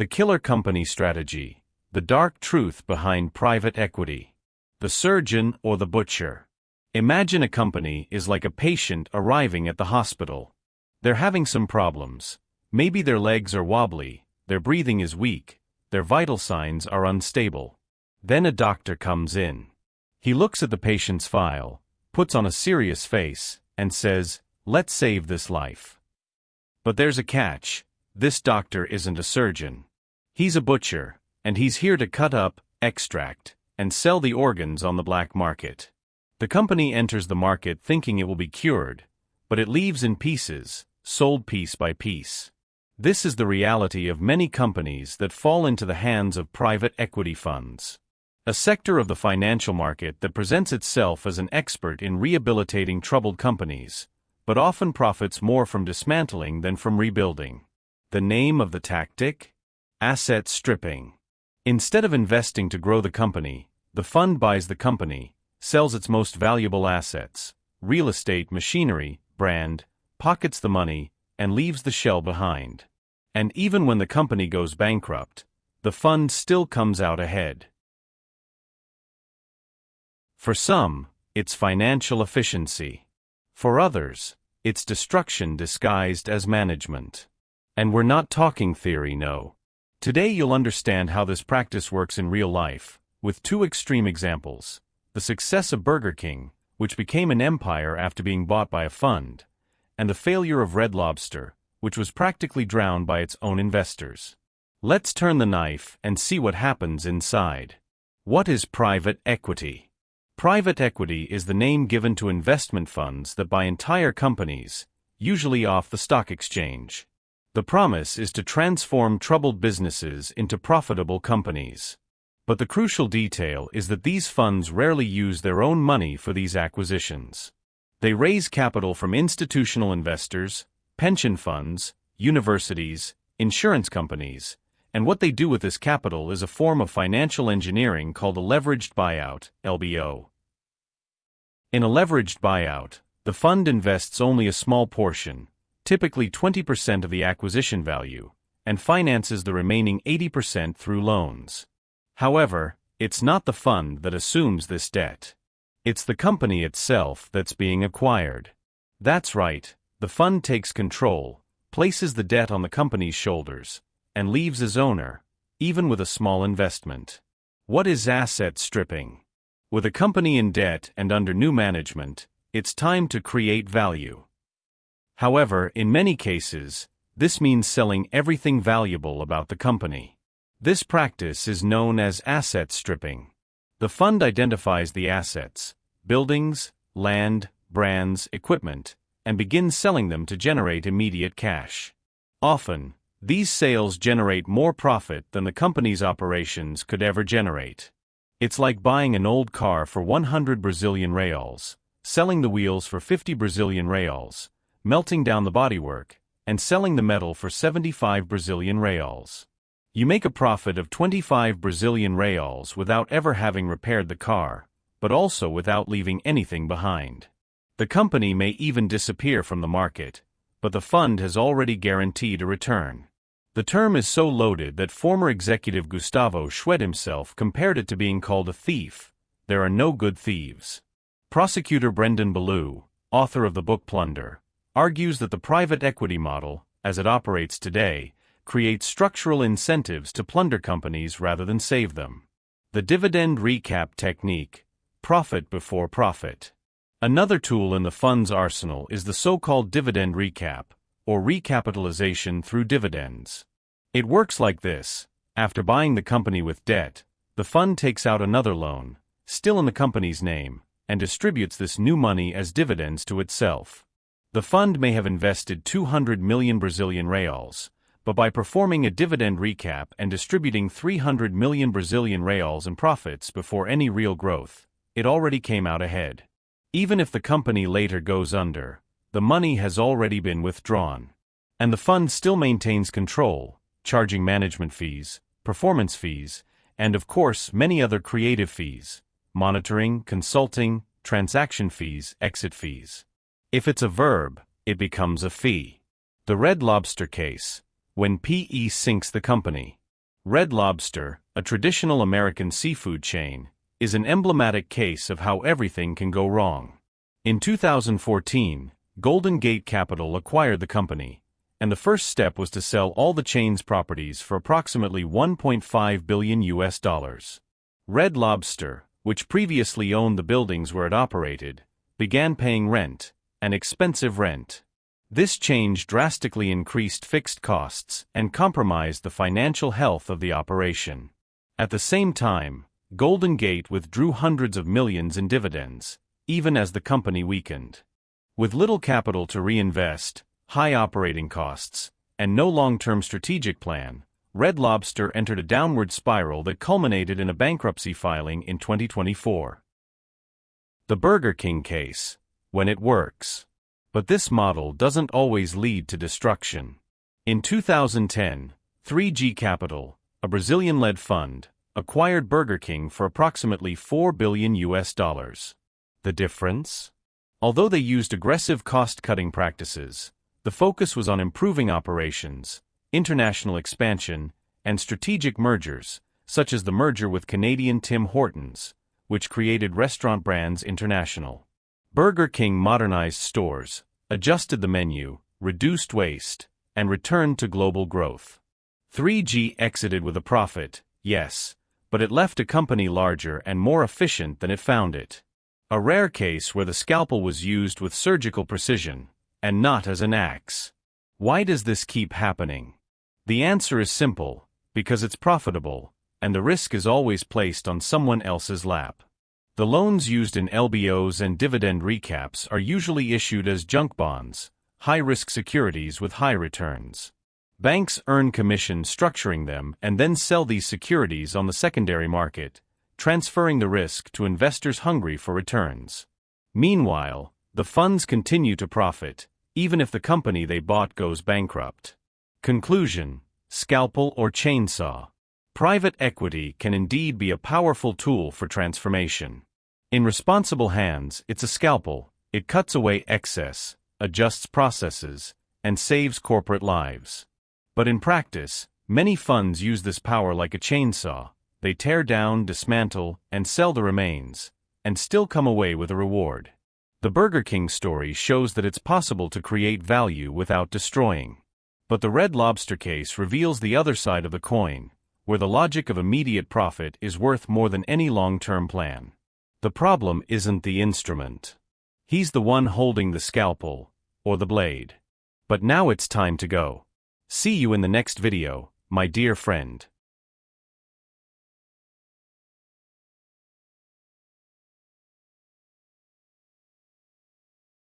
The killer company strategy. The dark truth behind private equity. The surgeon or the butcher. Imagine a company is like a patient arriving at the hospital. They're having some problems. Maybe their legs are wobbly, their breathing is weak, their vital signs are unstable. Then a doctor comes in. He looks at the patient's file, puts on a serious face, and says, "Let's save this life." But there's a catch. This doctor isn't a surgeon. He's a butcher, and he's here to cut up, extract, and sell the organs on the black market. The company enters the market thinking it will be cured, but it leaves in pieces, sold piece by piece. This is the reality of many companies that fall into the hands of private equity funds. A sector of the financial market that presents itself as an expert in rehabilitating troubled companies, but often profits more from dismantling than from rebuilding. The name of the tactic? Asset stripping. Instead of investing to grow the company, the fund buys the company, sells its most valuable assets, real estate, machinery, brand, pockets the money, and leaves the shell behind. And even when the company goes bankrupt, the fund still comes out ahead. For some, it's financial efficiency. For others, it's destruction disguised as management. And we're not talking theory, no. Today you'll understand how this practice works in real life, with two extreme examples: the success of Burger King, which became an empire after being bought by a fund, and the failure of Red Lobster, which was practically drowned by its own investors. Let's turn the knife and see what happens inside. What is private equity? Private equity is the name given to investment funds that buy entire companies, usually off the stock exchange. The promise is to transform troubled businesses into profitable companies. But the crucial detail is that these funds rarely use their own money for these acquisitions. They raise capital from institutional investors, pension funds, universities, insurance companies, and what they do with this capital is a form of financial engineering called a leveraged buyout, LBO. In a leveraged buyout, the fund invests only a small portion, typically 20% of the acquisition value, and finances the remaining 80% through loans. However, it's not the fund that assumes this debt. It's the company itself that's being acquired. That's right, the fund takes control, places the debt on the company's shoulders, and leaves as owner, even with a small investment. What is asset stripping? With a company in debt and under new management, it's time to create value. However, in many cases, this means selling everything valuable about the company. This practice is known as asset stripping. The fund identifies the assets, buildings, land, brands, equipment, and begins selling them to generate immediate cash. Often, these sales generate more profit than the company's operations could ever generate. It's like buying an old car for 100 Brazilian reals, selling the wheels for 50 Brazilian reals, melting down the bodywork, and selling the metal for 75 Brazilian reals. You make a profit of 25 Brazilian reals without ever having repaired the car, but also without leaving anything behind. The company may even disappear from the market, but the fund has already guaranteed a return. The term is so loaded that former executive Gustavo Schwed himself compared it to being called a thief. There are no good thieves. Prosecutor Brendan Ballou, author of the book Plunder, argues that the private equity model, as it operates today, creates structural incentives to plunder companies rather than save them. The dividend recap technique, profit before profit. Another tool in the fund's arsenal is the so-called dividend recap, or recapitalization through dividends. It works like this: after buying the company with debt, the fund takes out another loan, still in the company's name, and distributes this new money as dividends to itself. The fund may have invested 200 million Brazilian reals, but by performing a dividend recap and distributing 300 million Brazilian reals in profits before any real growth, it already came out ahead. Even if the company later goes under, the money has already been withdrawn. And the fund still maintains control, charging management fees, performance fees, and of course many other creative fees, monitoring, consulting, transaction fees, exit fees. If it's a verb, it becomes a fee. The Red Lobster case, when PE sinks the company. Red Lobster, a traditional American seafood chain, is an emblematic case of how everything can go wrong. In 2014, Golden Gate Capital acquired the company, and the first step was to sell all the chain's properties for approximately $1.5 billion. Red Lobster, which previously owned the buildings where it operated, began paying rent, an expensive rent. This change drastically increased fixed costs and compromised the financial health of the operation. At the same time, Golden Gate withdrew hundreds of millions in dividends, even as the company weakened. With little capital to reinvest, high operating costs, and no long-term strategic plan, Red Lobster entered a downward spiral that culminated in a bankruptcy filing in 2024. The Burger King case, when it works. But this model doesn't always lead to destruction. In 2010, 3G Capital, a Brazilian-led fund, acquired Burger King for approximately $4 billion. The difference? Although they used aggressive cost-cutting practices, the focus was on improving operations, international expansion, and strategic mergers, such as the merger with Canadian Tim Hortons, which created Restaurant Brands International. Burger King modernized stores, adjusted the menu, reduced waste, and returned to global growth. 3G exited with a profit, yes, but it left a company larger and more efficient than it found it. A rare case where the scalpel was used with surgical precision, and not as an axe. Why does this keep happening? The answer is simple: because it's profitable, and the risk is always placed on someone else's lap. The loans used in LBOs and dividend recaps are usually issued as junk bonds, high-risk securities with high returns. Banks earn commission structuring them and then sell these securities on the secondary market, transferring the risk to investors hungry for returns. Meanwhile, the funds continue to profit, even if the company they bought goes bankrupt. Conclusion: scalpel or chainsaw. Private equity can indeed be a powerful tool for transformation. In responsible hands, it's a scalpel. It cuts away excess, adjusts processes, and saves corporate lives. But in practice, many funds use this power like a chainsaw. They tear down, dismantle, and sell the remains, and still come away with a reward. The Burger King story shows that it's possible to create value without destroying. But the Red Lobster case reveals the other side of the coin, where the logic of immediate profit is worth more than any long-term plan. The problem isn't the instrument. He's the one holding the scalpel, or the blade. But now it's time to go. See you in the next video, my dear friend.